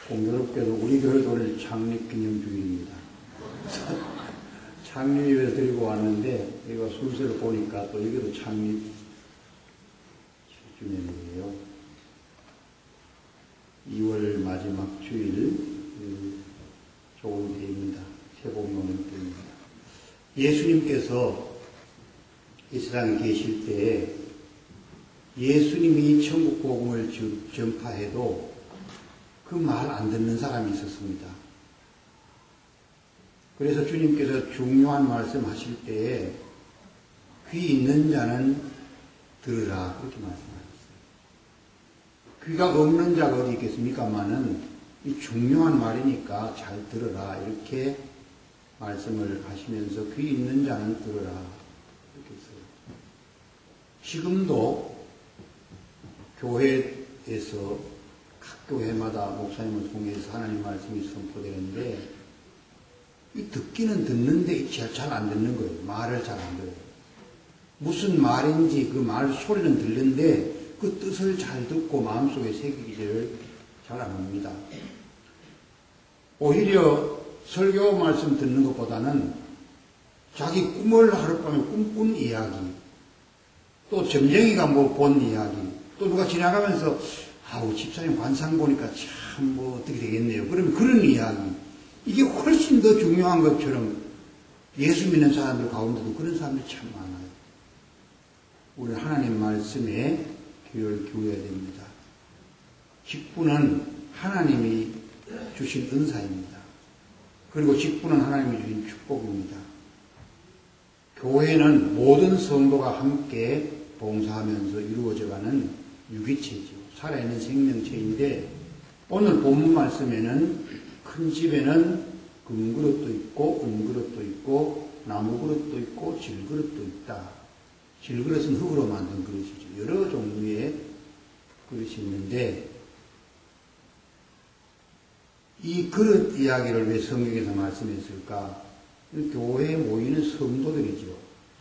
공교롭게도 우리 교회도 오늘 창립기념주일입니다. 창립에 드리고 왔는데, 이거 순서를 보니까 또 여기도 창립 7주년이에요. 2월 마지막 주일, 좋은 때입니다. 새복 노는 때입니다. 예수님께서 이 세상에 계실 때, 예수님이 천국 복음을 전파해도 그 말 안 듣는 사람이 있었습니다. 그래서 주님께서 중요한 말씀 하실 때에 귀 있는 자는 들으라 그렇게 말씀하셨어요. 귀가 없는 자가 어디 있겠습니까마는 이 중요한 말이니까 잘 들으라 이렇게 말씀을 하시면서 귀 있는 자는 들으라 이렇게 했어요. 지금도 교회에서 각 교회마다 목사님을 통해서 하나님 말씀이 선포되는데 이 듣기는 듣는데 잘 안 듣는 거예요. 말을 잘 안 들어요. 무슨 말인지 그 말 소리는 들리는데 그 뜻을 잘 듣고 마음속에 새기기를 잘 안 합니다. 오히려 설교 말씀 듣는 것보다는 자기 꿈을 하룻밤에 꿈꾼 이야기, 또 점쟁이가 뭐 본 이야기, 또 누가 지나가면서 아우 집사님 관상 보니까 참 뭐 어떻게 되겠네요. 그러면 그런 이야기, 이게 훨씬 더 중요한 것처럼 예수 믿는 사람들 가운데도 그런 사람들이 참 많아요. 우리는 하나님 말씀에 귀를 기울여야 됩니다. 직분은 하나님이 주신 은사입니다. 그리고 직분은 하나님이 주신 축복입니다. 교회는 모든 성도가 함께 봉사하면서 이루어져가는 유기체죠. 살아있는 생명체인데 오늘 본문 말씀에는 큰 집에는 금그릇도 있고 은그릇도 있고 나무그릇도 있고 질그릇도 있다. 질그릇은 흙으로 만든 그릇이죠. 여러 종류의 그릇이 있는데 이 그릇 이야기를 왜 성경에서 말씀했을까? 교회에 모이는 성도들이죠.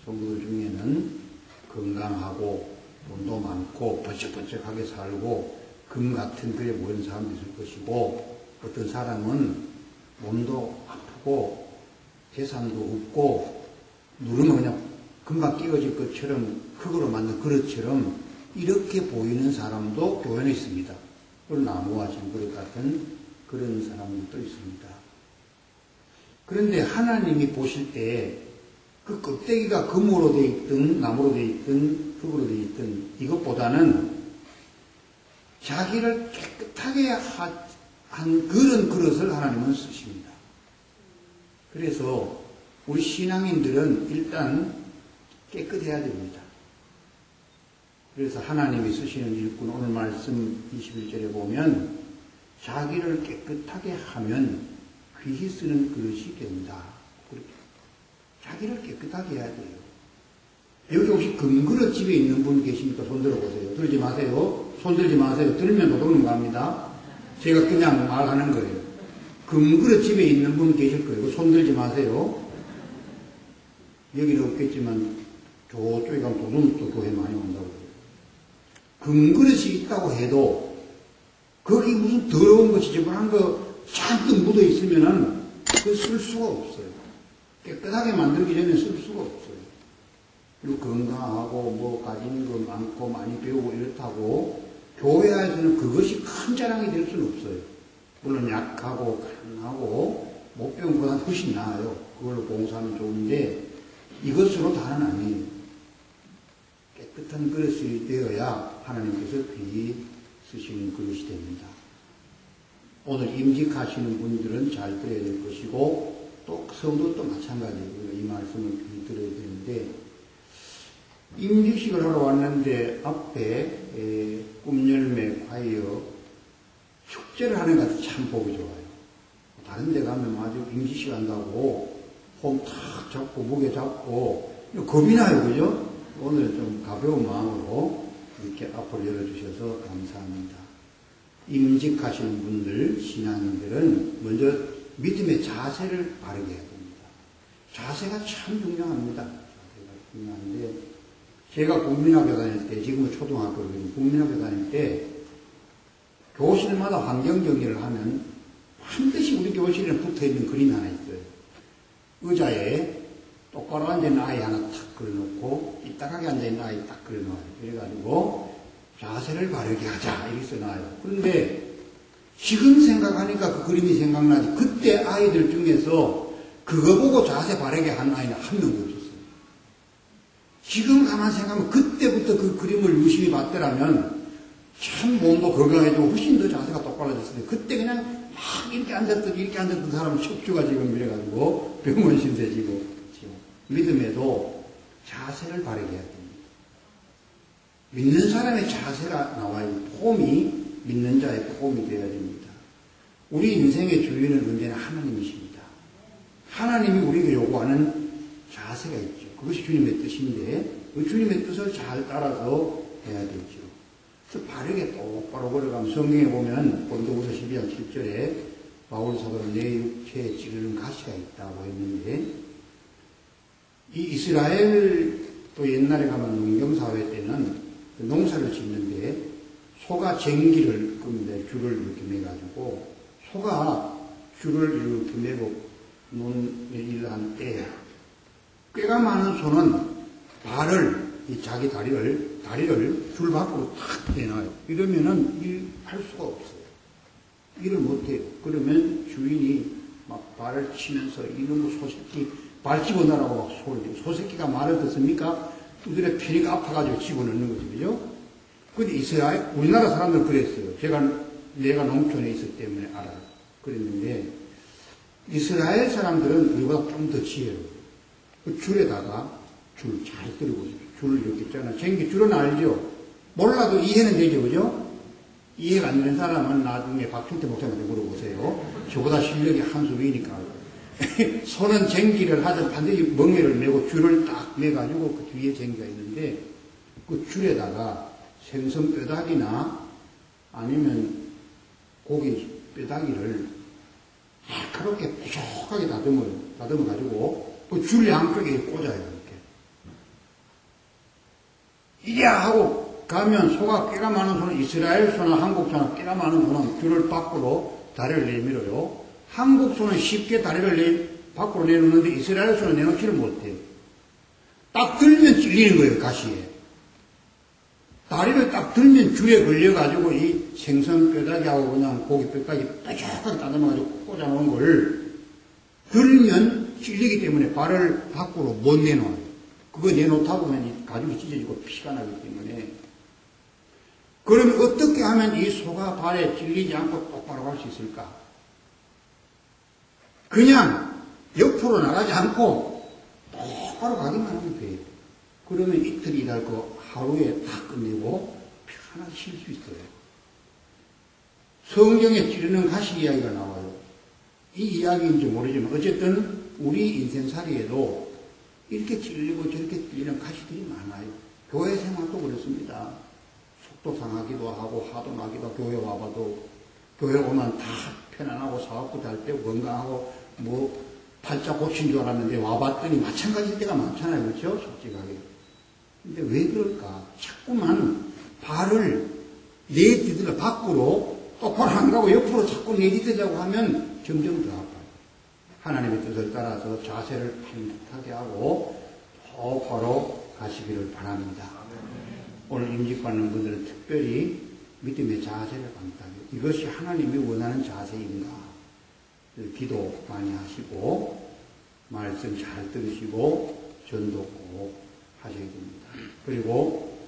성도들 중에는 건강하고 돈도 많고 번쩍번쩍하게 살고 금 같은 글에 모이는 사람도 있을 것이고 어떤 사람은 몸도 아프고 재산도 없고 누르면 그냥 금방 끼워질 것처럼 흙으로 만든 그릇처럼 이렇게 보이는 사람도 교회에 있습니다. 그리고 나무와 질그릇 같은 그런 사람들도 있습니다. 그런데 하나님이 보실 때 그 껍데기가 금으로 되어 있든 나무로 되어 있든 흙으로 되어 있든 이것보다는 자기를 깨끗하게 한 그런 그릇을 하나님은 쓰십니다. 그래서 우리 신앙인들은 일단 깨끗해야 됩니다. 그래서 하나님이 쓰시는 일꾼 오늘 말씀 21절에 보면 자기를 깨끗하게 하면 귀히 쓰는 그릇이 된다. 자기를 깨끗하게 해야 돼요. 여기 혹시 금그릇 집에 있는 분 계십니까? 손 들어보세요. 들지 마세요. 손 들지 마세요. 들면 도둑놈 갑니다. 제가 그냥 말하는 거예요. 금그릇 집에 있는 분 계실 거예요. 손 들지 마세요. 여기는 없겠지만 저쪽에 가면 도둑놈도 교회 많이 온다고. 금그릇이 있다고 해도 거기 무슨 더러운 거 지저분한 거 잔뜩 묻어 있으면은 그걸 쓸 수가 없어요. 깨끗하게 만들기 전에 쓸 수가 없어요. 그리고 건강하고 뭐 가진 거 많고 많이 배우고 이렇다고 교회에서는 그것이 큰 자랑이 될 수는 없어요. 물론 약하고 강하고 못 배운 것보다 훨씬 나아요. 그걸로 봉사하면 좋은데 이것으로 다는 아니에요. 깨끗한 그릇이 되어야 하나님께서 귀히 쓰시는 그릇이 됩니다. 오늘 임직하시는 분들은 잘 들어야 될 것이고 또 성도도 마찬가지고요. 이 말씀을 귀히 들어야 되는데 임직식을 하러 왔는데 앞에 꿈열매 과여 축제를 하는 것 같아 참 보기 좋아요. 다른 데 가면 아주 임직식 한다고 홈 탁 잡고 무게 잡고 겁이 나요. 그죠? 오늘 좀 가벼운 마음으로 이렇게 앞으로 열어주셔서 감사합니다. 임직하시는 분들, 신앙인들은 먼저 믿음의 자세를 바르게 해야 됩니다. 자세가 참 중요합니다. 자세가 중요한데, 제가 국민학교 다닐 때, 지금은 초등학교거든요. 국민학교 다닐 때, 교실마다 환경 정리를 하면 반드시 우리 교실에 붙어 있는 그림이 하나 있어요. 의자에 똑바로 앉아있는 아이 하나 탁 그려놓고, 이따가게 앉아있는 아이 딱 그려놓아요. 그래가지고, 자세를 바르게 하자. 이렇게 써놔요. 그런데, 지금 생각하니까 그 그림이 생각나지. 그때 아이들 중에서 그거 보고 자세 바르게 한 아이는 한 명도 없었어요. 지금 가만 생각하면 그때부터 그 그림을 유심히 봤더라면 참 몸도 건강해지고 훨씬 더 자세가 똑바라졌어요. 그때 그냥 막 이렇게 앉았던 사람은 척추가 지금 이래가지고 병원 신세지고 믿음에도 자세를 바르게 해야 됩니다. 믿는 사람의 자세가 나와야 폼이 믿는 자의 폼이 되어야 됩니다. 우리 인생의 주인은 언제나 하나님이십니다. 하나님이 우리에게 요구하는 자세가 있죠. 그것이 주님의 뜻인데 그 주님의 뜻을 잘 따라서 해야 되죠. 그래서 바르게 똑바로 걸어가면 성경에 보면 본도후서 12장 7절에 바울 사도는 내 육체에 찌르는 가시가 있다고 했는데 이 이스라엘 또 옛날에 가면 농경사회 때는 농사를 짓는데 소가 쟁기를 끕니다. 줄을 이렇게 매가지고 소가 줄을 이렇게 매고 논에 일을 한 때 꾀가 많은 소는 발을 자기 다리를 줄 밖으로 탁 내놔요. 이러면은 일할 수가 없어요. 일을 못해요. 그러면 주인이 막 발을 치면서 이놈의 소새끼 발 집어넣으라고 막 소리를. 소새끼가 말을 듣습니까? 우리의 피가 아파가지고 집어넣는 거죠. 그죠? 근데 이스라엘, 우리나라 사람들은 그랬어요. 내가 농촌에 있었기 때문에 알아요. 그랬는데, 이스라엘 사람들은 우리보다 좀 더 지혜로워요. 그 줄에다가 줄 잘 들고, 줄 이렇게 있잖아. 쟁기 줄은 알죠? 몰라도 이해는 되죠. 그죠? 이해가 안 되는 사람은 나중에 박충태 목사님한테 물어보세요. 저보다 실력이 한 수 위니까. 소는 쟁기를 하든 반드시 멍에를 메고 줄을 딱 매가지고 그 뒤에 쟁기가 있는데 그 줄에다가 생선 뼈다귀나 아니면 고기 뼈다귀를 날카롭게 부족하게 다듬어가지고 그 줄 양쪽에 꽂아요. 이렇게. 이래야 하고 가면 소가 깨가 많은 소는 이스라엘 소나 한국 소나 깨가 많은 소는 줄을 밖으로 다리를 내밀어요. 한국 소는 쉽게 다리를 밖으로 내놓는데 이스라엘 소는 내놓지를 못해요. 딱 들면 찔리는 거예요, 가시에. 다리를 딱 들면 줄에 걸려가지고 이 생선 뼈다귀하고 그냥 고기 뼈다귀 뾰족하게 따듬어가지고 꽂아놓은 걸 들면 찔리기 때문에 발을 밖으로 못 내놓아요. 그거 내놓다 보면 이 가죽이 찢어지고 피가 나기 때문에. 그러면 어떻게 하면 이 소가 발에 찔리지 않고 똑바로 갈 수 있을까? 그냥 옆으로 나가지 않고 똑바로 가기만 하면 돼요. 그러면 이틀 일하고 하루에 다 끝내고 편하게 쉴 수 있어요. 성경에 찌르는 가시 이야기가 나와요. 이 이야기인지 모르지만 어쨌든 우리 인생살이에도 이렇게 찔리고 저렇게 찔리는 가시들이 많아요. 교회 생활도 그렇습니다. 속도 상하기도 하고 하도 나기도 교회 와봐도 교회 오면 다 편안하고 사업도 잘 되고 건강하고 뭐 팔자 고친 줄 알았는데 와봤더니 마찬가지일 때가 많잖아요. 그렇죠? 솔직하게. 근데 왜 그럴까? 자꾸만 발을 내디들어 밖으로 똑바로 안 가고 옆으로 자꾸 내디들자고 하면 점점 더 아파요. 하나님의 뜻을 따라서 자세를 편하게 하고 똑바로 가시기를 바랍니다. 오늘 임직받는 분들은 특별히 믿음의 자세를 강타해요. 이것이 하나님이 원하는 자세인가? 기도 많이 하시고 말씀 잘 들으시고 전도 꼭 하셔야 됩니다. 그리고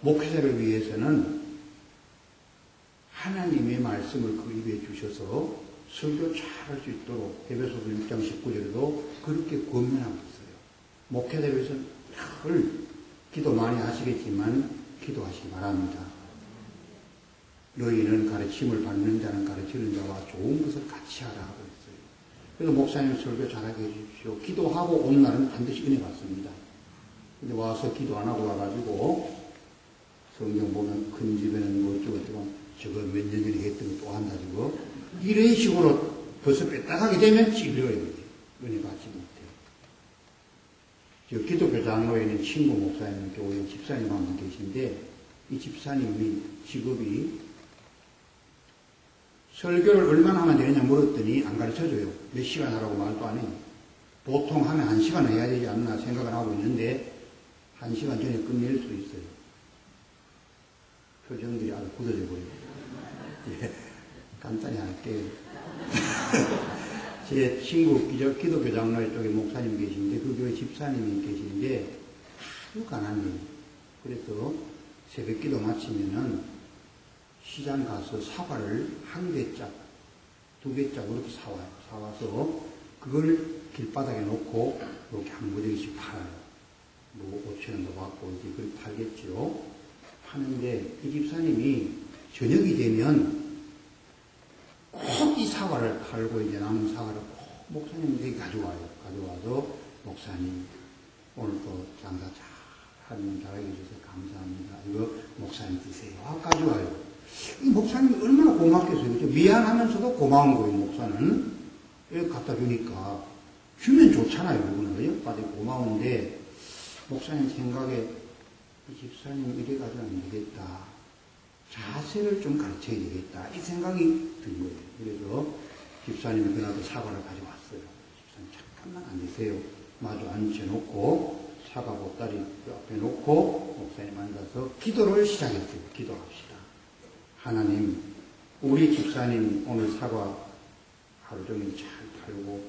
목회자를 위해서는 하나님의 말씀을 그 입에 주셔서 설교 잘 할 수 있도록 에베소서 6장 19절에도 그렇게 권면하고 있어요. 목회자를 위해서는 늘 기도 많이 하시겠지만 기도하시기 바랍니다. 너희는 가르침을 받는 자는 가르치는 자와 좋은 것을 같이 하라 하고 있어요. 그래서 목사님 설교 잘하게 해주십시오. 기도하고 온 날은 반드시 은혜 받습니다. 근데 와서 기도 안 하고 와가지고 성경 보면 큰 집에는 뭐 어쩌고 저거 몇 년 전에 했던 거 또 한다 저거 이런 식으로 벌써 뺐다가게 되면 찔려요. 은혜 받지 못해요. 저 기독교 장로에 있는 친구 목사님 교회 집사님 한 분 계신데 이 집사님이 직업이 설교를 얼마나 하면 되느냐 물었더니 안 가르쳐줘요. 몇 시간 하라고 말도 안 해요. 보통 하면 1시간 해야 되지 않나 생각을 하고 있는데 1시간 전에 끝낼 수 있어요. 표정들이 아주 굳어져 보여요. 예, 간단히 할게요. 제 친구 기독교 장로회 쪽에 목사님 계시는데 그 교회 집사님이 계시는데 아주 가난해요. 그래서 새벽 기도 마치면은 시장 가서 사과를 1개짝, 2개짝 이렇게 사와요. 사와서 그걸 길바닥에 놓고 이렇게 한 무더기씩 팔아요. 뭐 5,000원도 받고 이제 그걸 팔겠지요. 하는데 이 집사님이 저녁이 되면 꼭 이 사과를 팔고 이제 남은 사과를 꼭 목사님에게 가져와요. 가져와서 목사님 오늘도 장사 잘하게 해주셔서 감사합니다. 이거 목사님 드세요. 가져와요. 이 목사님이 얼마나 고맙겠어요. 그렇죠? 미안하면서도 고마운 거예요. 목사는 이렇게 갖다 주니까 주면 좋잖아요. 이거는 받아 고마운데 목사님 생각에 이 집사님 이래 가지고 안 되겠다. 자세를 좀 가르쳐야 되겠다. 이 생각이 든 거예요. 그래서 집사님이 그날도 사과를 가져왔어요. 집사님 잠깐만 앉으세요. 마주 앉혀놓고 사과 보따리 옆에 놓고 목사님 앉아서 기도를 시작했어요. 기도합시다. 하나님, 우리 집사님 오늘 사과 하루 종일 잘 팔고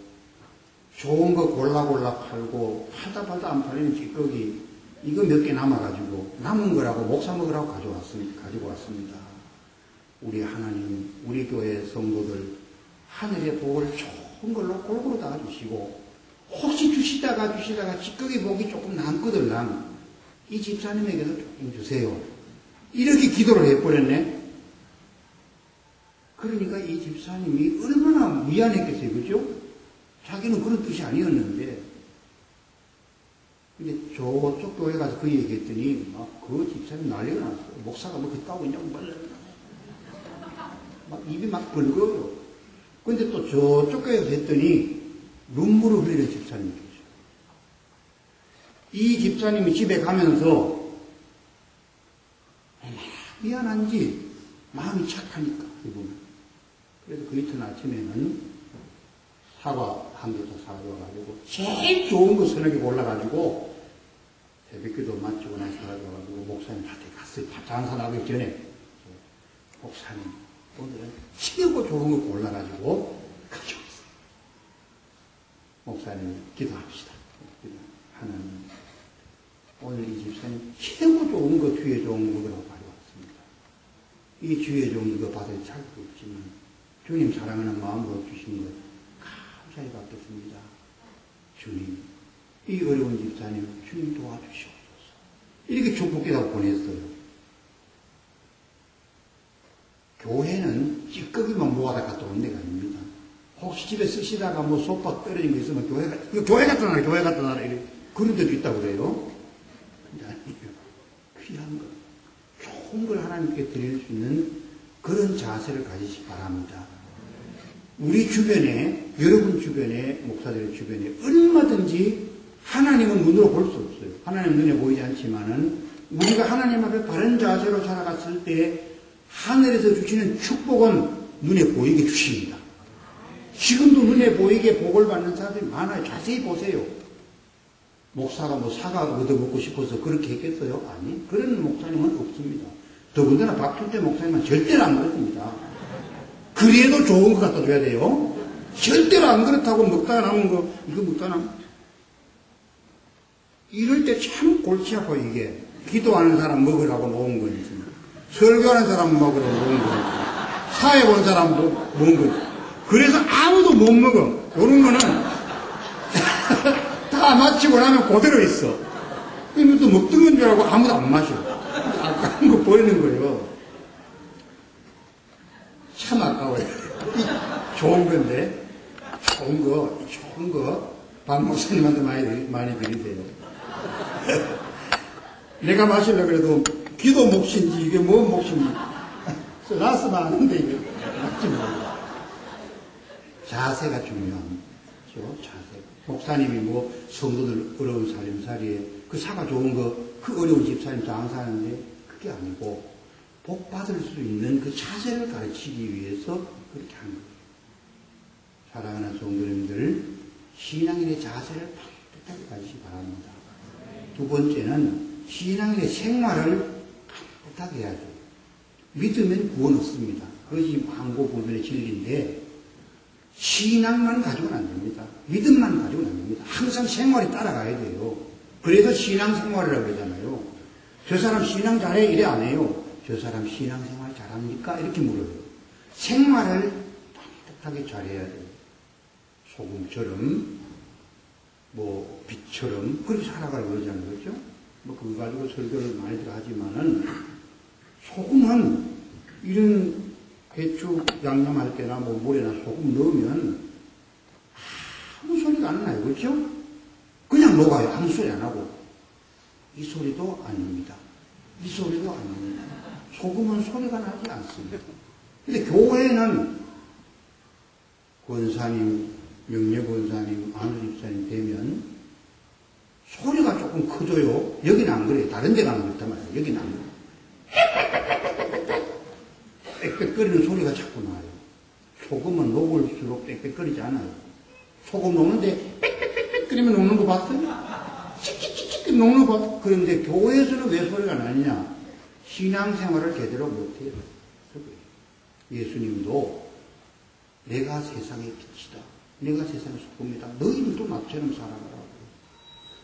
좋은 거 골라 팔고 팔다 안 팔리는 찌꺼기 이거 몇 개 남아가지고 남은 거라고 목사 먹으라고 가지고 왔습니다. 우리 하나님, 우리 교회 성도들 하늘의 복을 좋은 걸로 골고루 다 주시고 혹시 주시다가 찌꺼기 복이 조금 남거들랑 이 집사님에게도 조금 주세요. 이렇게 기도를 해버렸네. 그러니까 이 집사님이 얼마나 미안했겠어요. 그죠? 자기는 그런 뜻이 아니었는데 근데 저쪽 교회 가서 그 얘기 했더니 막 그 집사님 난리가 났어요. 목사가 뭐 그따고 있냐고 막 입이 막 벌거요. 근데 또 저쪽 교회에서 했더니 눈물을 흘리는 집사님이 계셔요. 이 집사님이 집에 가면서 미안한지 마음이 착하니까 이분은. 그래서 그 이튿 아침에는 사과 한 개 더 사줘가지고 제일 좋은 거 서너 개 골라가지고 새벽기도 마치고 나서 사줘가지고 목사님한테 갔어요. 장사 나가기 전에 목사님 오늘은 최고 좋은 거 골라가지고 가져왔어요. 목사님 기도합시다. 하나님 오늘 이 집사님 최고 좋은 거 뒤에 좋은 거라고 가져왔습니다. 이 뒤에 좋은 거 받을 자격이 없지만 주님 사랑하는 마음으로 주신 것 감사히 받겠습니다. 주님, 이 어려운 집사님 주님 도와주시옵소서. 이렇게 축복기도하고 보냈어요. 교회는 찌꺼기만 모아다 갖다 온 데가 아닙니다. 혹시 집에 쓰시다가 뭐 소파 떨어진 게 있으면 교회 갖다 놔라, 이렇게 그런 데도 있다고 그래요. 근데 아니에요. 귀한 거, 좋은 걸 하나님께 드릴 수 있는 그런 자세를 가지시기 바랍니다. 우리 주변에, 여러분 주변에, 목사들 주변에 얼마든지 하나님은 눈으로 볼 수 없어요. 하나님 눈에 보이지 않지만은 우리가 하나님 앞에 바른 자세로 살아갔을 때 하늘에서 주시는 축복은 눈에 보이게 주십니다. 지금도 눈에 보이게 복을 받는 사람들이 많아요. 자세히 보세요. 목사가 뭐 사과 얻어먹고 싶어서 그렇게 했겠어요? 아니, 그런 목사님은 없습니다. 더군다나 박준태 목사님은 절대로 안 그렇습니다. 그래도 좋은 거 갖다 줘야 돼요. 절대로 안 그렇다고 먹다가 남은 거, 이거 먹다가 남은 거. 이럴 때 참 골치 아파, 이게. 기도하는 사람 먹으라고 놓은 건지, 설교하는 사람 먹으라고 놓은 건지, 사회 본 사람도 먹은 건지. 그래서 아무도 못 먹어. 요런 거는 다 마치고 나면 그대로 있어. 이것도 먹던 건 줄 알고 아무도 안 마셔. 아까운 거 버리는 거예요. 참 아까워요. 좋은 건데, 좋은 거, 박 목사님한테 많이 드리세요. 내가 마시려고 그래도 기도 몫인지 이게 뭔 몫인지 써놨으면 아는데 이게 맞지 말고. 자세가 중요합니다. 자세. 목사님이 뭐 성도들 어려운 살림살이에 그 사과 좋은 거, 그 어려운 집사님 장사하는데 그게 아니고 복 받을 수 있는 그 자세를 가르치기 위해서 그렇게 한 거예요. 사랑하는 성도님들, 신앙인의 자세를 반듯하게 가지시기 바랍니다. 두 번째는 신앙인의 생활을 반듯하게 해야 돼요. 믿으면 구원 없습니다. 그것이 항고불변의 진리인데 신앙만 가지고는 안 됩니다. 믿음만 가지고는 안 됩니다. 항상 생활이 따라가야 돼요. 그래서 신앙생활이라고 그러잖아요. 저 사람 신앙 잘해? 이래 안 해요. 저 사람 신앙생활 잘합니까? 이렇게 물어요. 생활을 반듯하게 잘해야 돼요. 소금처럼 빛처럼 그렇게 살아가라고 그러잖아요. 그렇죠? 그거 가지고 설교를 많이들 하지만은 소금은 이런 배추 양념할 때나 물에나 소금 넣으면 아무 소리가 안 나요. 그렇죠? 그냥 녹아요. 아무 소리 안 하고. 이 소리도 아닙니다. 이 소리도 아닙니다. 소금은 소리가 나지 않습니다. 근데 교회는 권사님, 명예권사님, 안수집사님 되면 소리가 조금 커져요. 여기는 안 그래요. 다른 데가 안 그렇단 말이에요. 여기는 안 그래요. 빽빽거리는 소리가 자꾸 나요. 소금은 녹을수록 빽빽거리지 않아요. 소금 녹는데 빽빽빽빽거리면 녹는 거 봤어요? 칙칙칙칙 녹는 거 봤어요? 그런데 교회에서는 왜 소리가 나느냐? 신앙생활을 제대로 못해요. 예수님도 내가 세상의 빛이다. 내가 세상의 소금이다. 너희들도 나처럼 살아가라고.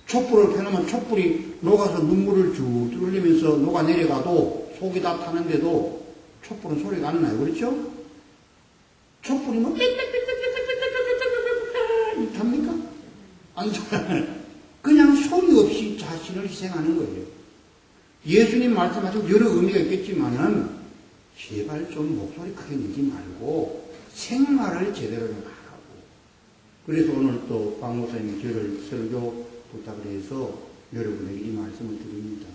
촛불을 펴놓으면 촛불이 녹아서 눈물을 쭉 흘리면서 녹아내려가도 속이 다 타는데도 촛불은 소리가 안 나요. 그렇죠? 촛불이 뭐 답니까? 안 소리나요. 그냥 소리 없이 자신을 희생하는 거예요. 예수님 말씀하시고 여러 의미가 있겠지만은 제발 좀 목소리 크게 내지 말고 생활을 제대로 하라고. 그래서 오늘 또 박 목사님이 저를 설교 부탁을 해서 여러분에게 이 말씀을 드립니다.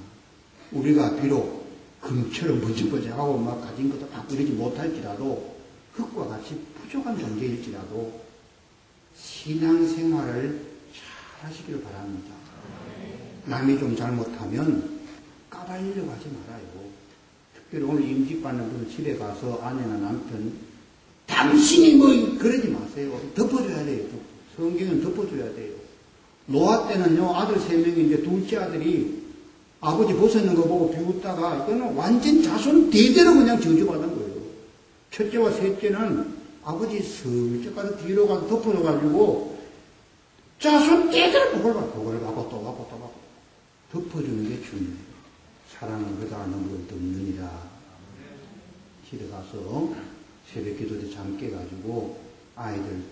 우리가 비록 금처럼 번쩍번쩍하고 막 가진 것도 다 이러지 못할지라도 흙과 같이 부족한 존재일지라도 신앙생활을 잘 하시길 바랍니다. 남이 좀 잘못하면 까발리려고 하지 말아요. 특별히 오늘 임직받는 분들 집에 가서 아내나 남편 당신이 뭐 그러지 마세요. 덮어줘야 돼요. 성경은 덮어줘야 돼요. 노아 때는요, 아들 3명인데 둘째 아들이 아버지 벗었는 거 보고 비웃다가 이거는 완전 자손 대대로 그냥 저주받은 거예요. 첫째와 셋째는 아버지 슬쩍 가서 뒤로 가서 덮어줘가지고 자손 대대로 복을 받고 또 받고 덮어주는 게 중요해요. 사랑은 그다 너무 덮느니라. 집에 가서 새벽 기도 때 잠 깨가지고 아이들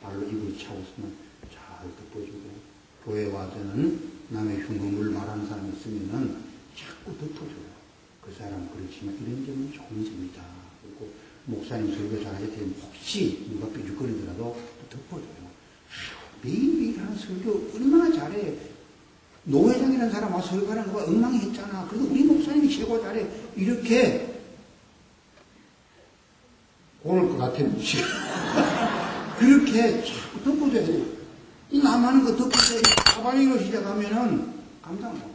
발로 이불 차고서는 잘 덮어주고 교회 와서는 남의 흉금을 말하는 사람이 있으면은 자꾸 덮어줘요. 그 사람 그렇지만 이런 점은 좋은 점이다. 그리고 목사님 설교 잘하실 때 혹시 누가 삐죽거리더라도 덮어줘요. 매일매일 하는 설교 얼마나 잘해. 노회장이라는 사람 와서 설교하는 거가 엉망했잖아. 그래도 우리 목사님이 최고 잘해. 이렇게 오늘 것 같아. 그렇게 자꾸 덮어줘야 돼요. 이 남하는 거 덮어줘야 돼. 가발이로 시작하면은 감당 못 해요.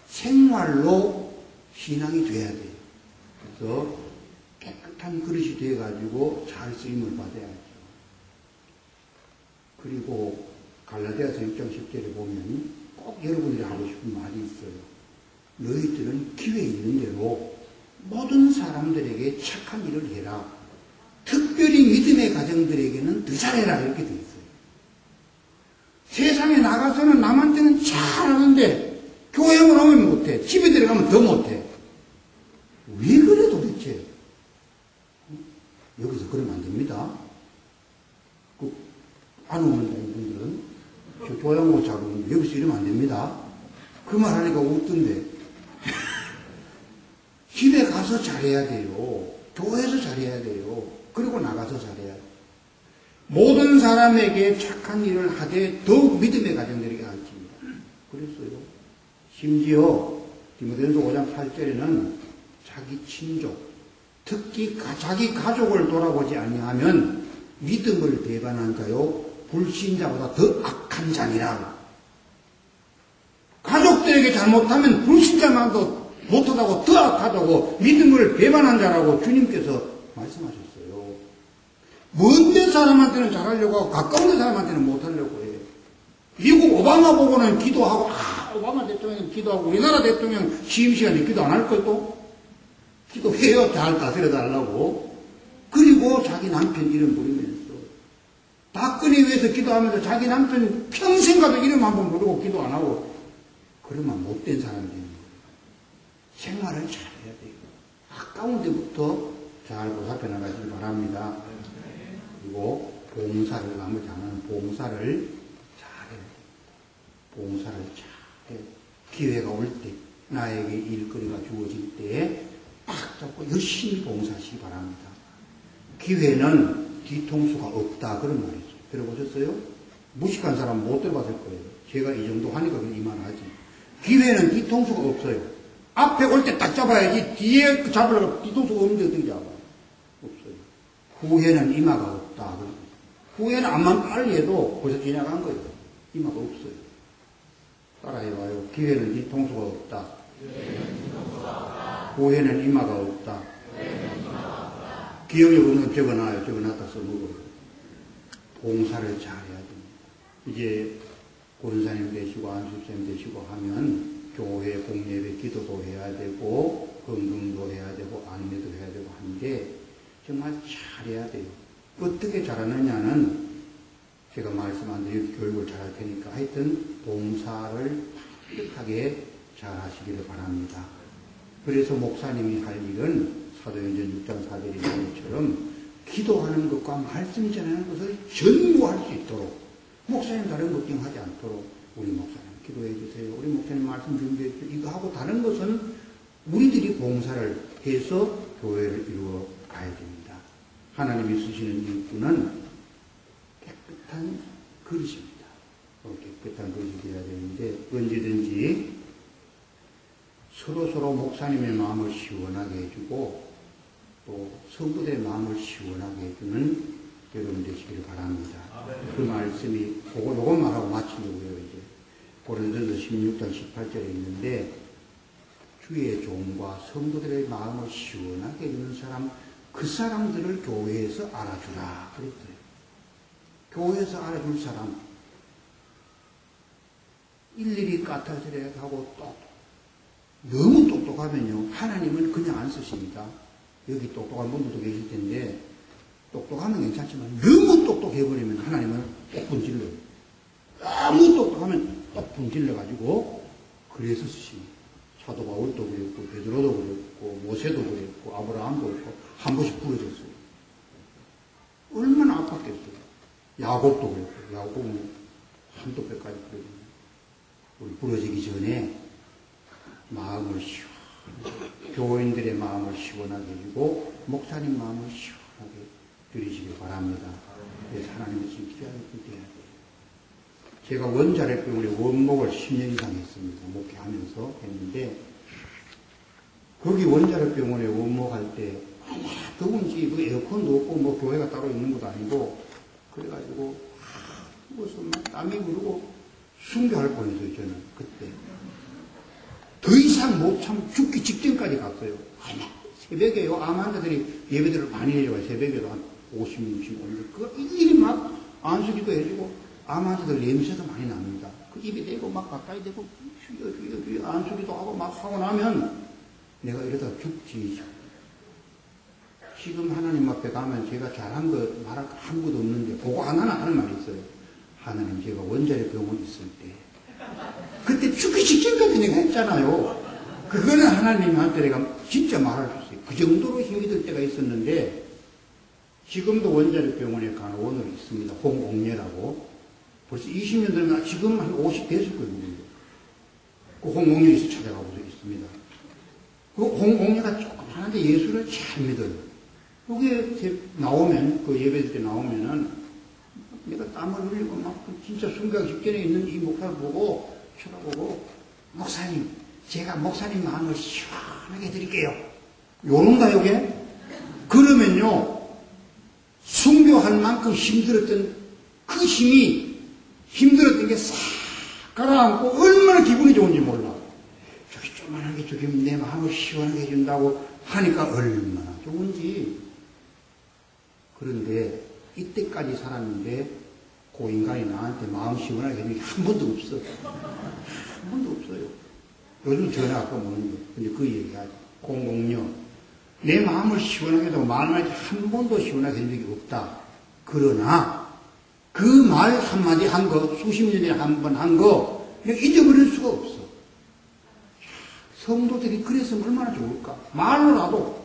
생활로 신앙이 돼야 돼요. 그래서 깨끗한 그릇이 돼가지고 잘 쓰임을 받아야죠. 그리고 갈라디아서 6장 10절에 보면 꼭 여러분들이 하고 싶은 말이 있어요. 너희들은 기회 있는 대로 모든 사람들에게 착한 일을 해라. 특별히 믿음의 가정들에게는 더 잘해라. 이렇게 돼 있어요. 세상에 나가서는 남한테는 잘하는데 교회에 오면 못해. 집에 들어가면 더 못해. 왜 그래 도대체? 여기서 그러면 안 됩니다. 안 오는 분들은 저 조양호 자금 여기서 이러면 안 됩니다. 그 말 하니까 웃던데. 집에 가서 잘해야 돼요. 교회에서 잘해야 돼요. 그리고 나가서 잘해야 돼요. 모든 사람에게 착한 일을 하되 더욱 믿음의 가정들에게 가르칩니다. 그랬어요. 심지어 디모데전서 5장 8절에는 자기 친족, 특히 자기 가족을 돌아보지 아니하면 믿음을 배반한 자요 불신자보다 더 악한 자니라. 가족들에게 잘못하면 불신자만도 못하다고 더 악하다고 믿음을 배반한 자라고 주님께서 말씀하셨어요. 먼 데 사람한테는 잘하려고 하고 가까운 데 사람한테는 못하려고 해요. 미국 오바마 보고는 기도하고 오바마 대통령 기도하고 우리나라 대통령 취임 시간에 기도 안 할 것도 기도해요. 잘 다스려 달라고. 그리고 자기 남편 이름 부르면서 박근혜 위해서 기도하면서 자기 남편 평생 가도 이름 한번 부르고 기도 안 하고 그러면 못된 사람이 되는 거예요. 생활을 잘해야 돼요. 가까운 데부터 잘 보살펴 나가시기 바랍니다. 그리고 봉사를 나머지 하나는 봉사를 잘해야 돼요. 봉사를 잘해야 돼요. 기회가 올 때 나에게 일거리가 주어질 때 딱 잡고 열심히 봉사하시기 바랍니다. 기회는 뒤통수가 없다 그런 말이죠. 들어보셨어요? 무식한 사람 못 들어봤을 거예요. 제가 이 정도 하니까 이만하지. 기회는 뒤통수가 없어요. 앞에 올 때 딱 잡아야지 뒤에 잡으려고 뒤통수가 없는데 어떻게 잡아? 없어요. 후회는 이마가 없다. 후회는 암만 빨리 해도 벌써 지나간 거예요. 이마가 없어요. 따라해봐요. 기회는 뒤통수가 없다. 후회는 이마가 없다. 기억력 없는 적어놔요. 적어놨다 써먹어요. 봉사를 잘해야 됩니다. 이제 권사님 되시고 안수쌤 되시고 하면 교회 공예배 기도도 해야 되고 건강도 해야 되고 안내도 해야 되고 하는데 정말 잘해야 돼요. 어떻게 잘하느냐는 제가 말씀한 대로 교육을 잘할 테니까 하여튼 봉사를 깨끗하게 잘하시기를 바랍니다. 그래서 목사님이 할 일은 사도행전 6장 4절의 말처럼 기도하는 것과 말씀 전하는 것을 전무할 수 있도록 목사님 다른 걱정하지 않도록 우리 목사님 기도해 주세요. 우리 목사님 말씀 준비해 주세요. 이거 하고 다른 것은 우리들이 봉사를 해서 교회를 이루어 가야 됩니다. 하나님이 쓰시는 일꾼은 깨끗한 그릇입니다. 깨끗한 그릇이 되어야 되는데 언제든지 서로 목사님의 마음을 시원하게 해주고 또 성도들의 마음을 시원하게 해주는 여러분 되시기를 바랍니다. 그 말씀이 요것만 하고 마치려고요. 이제 고린도서 16장 18절에 있는데 주의 종과 성도들의 마음을 시원하게 해주는 사람 그 사람들을 교회에서 알아주라 그랬어요. 교회에서 알아줄 사람 일일이 까탈스레 하고 또 너무 똑똑하면요 하나님은 그냥 안 쓰십니다. 여기 똑똑한 분들도 계실 텐데 똑똑하면 괜찮지만 너무 똑똑해버리면 하나님은 꼭 분질러요. 너무 똑똑하면 꼭 분질러가지고 그래서 쓰십니다. 사도 바울도 그랬고 베드로도 그랬고 모세도 그랬고 아브라함도 그랬고 한 번씩 부러졌어요. 얼마나 아팠겠어요. 야곱도 그랬고 야곱은 한도 뼈까지 부러졌어요. 우리 부러지기 전에 마음을 시원하게 교인들의 마음을 시원하게 해주고 목사님 마음을 시원하게 드리시길 바랍니다. 그래서 하나님의 지금 기도하는 분이 돼야 돼요. 제가 원자력병원에 원목을 10년 이상 했습니다. 목회하면서 했는데 거기 원자력병원에 원목할 때 더운지 뭐 에어컨도 없고 뭐 교회가 따로 있는 것도 아니고 그래가지고 무슨 땀이 흐르고 순교할 뻔했어요. 저는 그때 더 이상 못 참 죽기 직전까지 갔어요. 새벽에요. 암 환자들이 예배들을 많이 해줘요. 새벽에도 한 50, 60, 50. 그거 일일이 막 안수기도 해주고 암 환자들 냄새도 많이 납니다. 그 입에 대고 막 가까이 대고 주여 안수기도 하고 막 하고 나면 내가 이러다 죽지. 지금 하나님 앞에 가면 제가 잘한 거 말할 거 아무것도 없는데 그거 하나는 하는 말이 있어요. 하나님 제가 원자력 병원 있을 때 그때 죽기 직전까지 내가 했잖아요. 그거는 하나님한테 내가 진짜 말할 수 있어요. 그 정도로 힘이 들 때가 있었는데 지금도 원자력 병원에 간호원으로 있습니다. 홍옥녀라고. 벌써 20년 되면 지금 한 50 됐을 거예요. 그 홍옥녀에서 찾아가고 있습니다. 그 홍옥녀가 조금 하는데 예수를 잘 믿어요. 그게 나오면 그 예배 때 나오면은 내가 땀을 흘리고 막 진짜 순교하기 직전에 있는 이 목사를 보고 쳐다보고 목사님 제가 목사님 마음을 시원하게 해드릴게요. 요런가 요게? 그러면요 순교할 만큼 힘들었던 그 힘이 힘들었던 게 싹 가라앉고 얼마나 기분이 좋은지 몰라. 저기 조만하게 죽이면 내 마음을 시원하게 해준다고 하니까 얼마나 좋은지. 그런데 이때까지 살았는데 그 인간이 나한테 마음 시원하게 해준 게 한 번도 없어. 한 번도 없어요. 요즘 전화가 오는 거. 근데 그 얘기하죠. 006. 내 마음을 시원하게 해도 마음을 한 번도 시원하게 해준 적이 없다. 그러나 그 말 한마디 한 거, 수십 년에 한 번 한 거, 잊어버릴 수가 없어. 성도들이 그랬으면 얼마나 좋을까? 말로라도,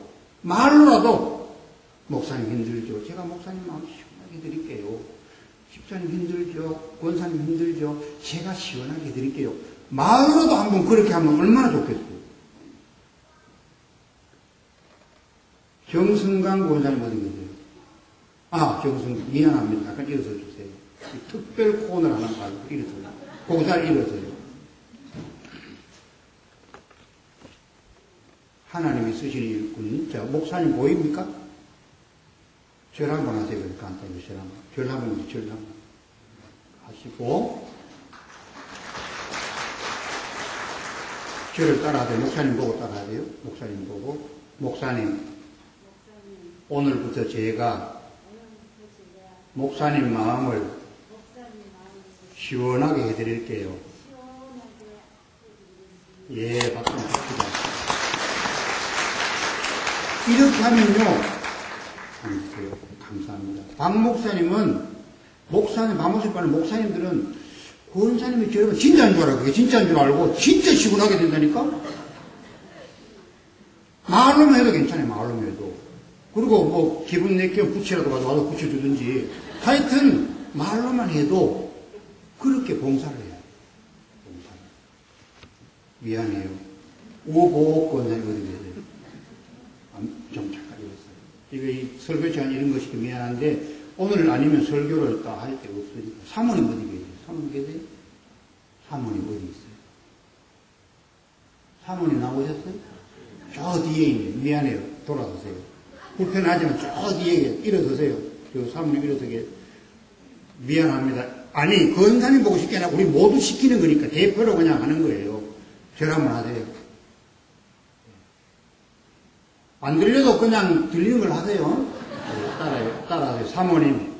목사님 힘들죠. 제가 목사님 마음 시원하게 드릴게요. 집사님 힘들죠. 권사님 힘들죠. 제가 시원하게 드릴게요. 말로라도 한번 그렇게 하면 얼마나 좋겠어요. 정승강 권사님 어디 계세요? 정승강, 미안합니다. 약간 일어서 주세요. 특별 코너를 하나 가지고 일어서요. 고사를 일어서요. 하나님이 쓰시는 일꾼. 자, 목사님 보입니까? 절 한번 하세요. 간단히 절 한번. 절 한번 하시고, 절을 따라야 돼요. 목사님 보고 따라야 돼요. 목사님 보고. 목사님, 오늘부터 제가 목사님 마음을 시원하게 해드릴게요. 예, 박수 칩시다. 이렇게 하면요. 감사합니다. 박 목사님은, 박 목사님들은 권사님이 저러면 진짜인 줄 알고, 그게 진짜인 줄 알고, 진짜 시원하게 된다니까? 말로만 해도 괜찮아요, 말로만 해도. 그리고 뭐, 기분 내키면 부채라도 가져와서 붙여주든지. 하여튼, 말로만 해도 그렇게 봉사를 해요. 봉사를. 미안해요. 오보호 권사님 어디 계세요? 좀 잠깐 읽었어요. 이거 설교 시간 이런 것이 미안한데, 오늘 아니면 설교를 다 할 때 없으니까. 사모님 어디 계세요? 사모님 계세요? 사모님 어디 있어요? 사모님 나오셨어요? 저 뒤에 있네. 미안해요. 돌아서세요. 불편하지만 저 뒤에 일어서세요. 저 사모님 일어서게. 미안합니다. 아니, 권사님 보고 싶게 아니라 우리 모두 시키는 거니까 대표로 그냥 하는 거예요. 절 한번 하세요. 안 들려도 그냥 들리는 걸 하세요. 따라하세요. 사모님,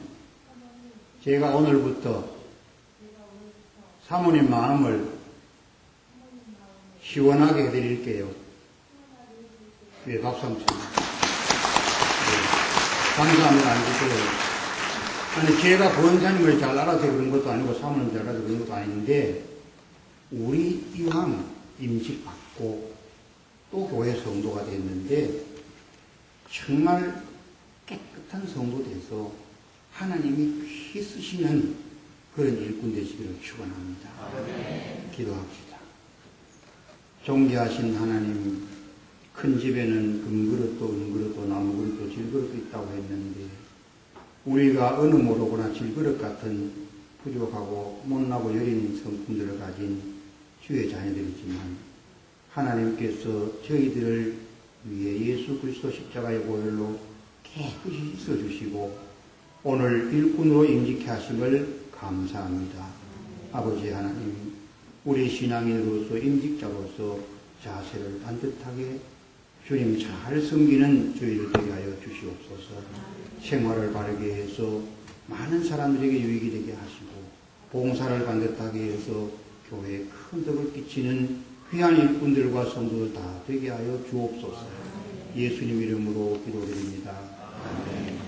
제가 오늘부터 사모님 마음을 시원하게 해드릴게요. 예, 박수 한번 칩니다. 감사합니다. 아니, 제가 권사님을 잘 알아서 그런 것도 아니고 사모님 잘 알아서 그런 것도 아닌데, 우리 이왕 임직받고 또 교회 성도가 됐는데, 정말 깨끗한 성도 돼서 하나님이 귀히 쓰시는 그런 일꾼 되시기를 축원합니다. 기도합시다. 존귀하신 하나님, 큰 집에는 금그릇도 은그릇도 나무그릇도 질그릇도 있다고 했는데, 우리가 어느 모로구나 질그릇 같은 부족하고 못나고 여린 성품들을 가진 주의 자녀들이지만, 하나님께서 저희들을 위해 예수 그리스도 십자가의 보혈로 깨끗이 씻어주시고 오늘 일꾼으로 임직케 하심을 감사합니다. 아버지 하나님, 우리 신앙인으로서 임직자로서 자세를 반듯하게 주님 잘 섬기는 저희들 되게 하여 주시옵소서. 생활을 바르게 해서 많은 사람들에게 유익이 되게 하시고 봉사를 반듯하게 해서 교회에 큰 덕을 끼치는 귀한 일꾼들과 성도들 다 되게 하여 주옵소서. 예수님 이름으로 기도드립니다. 아멘.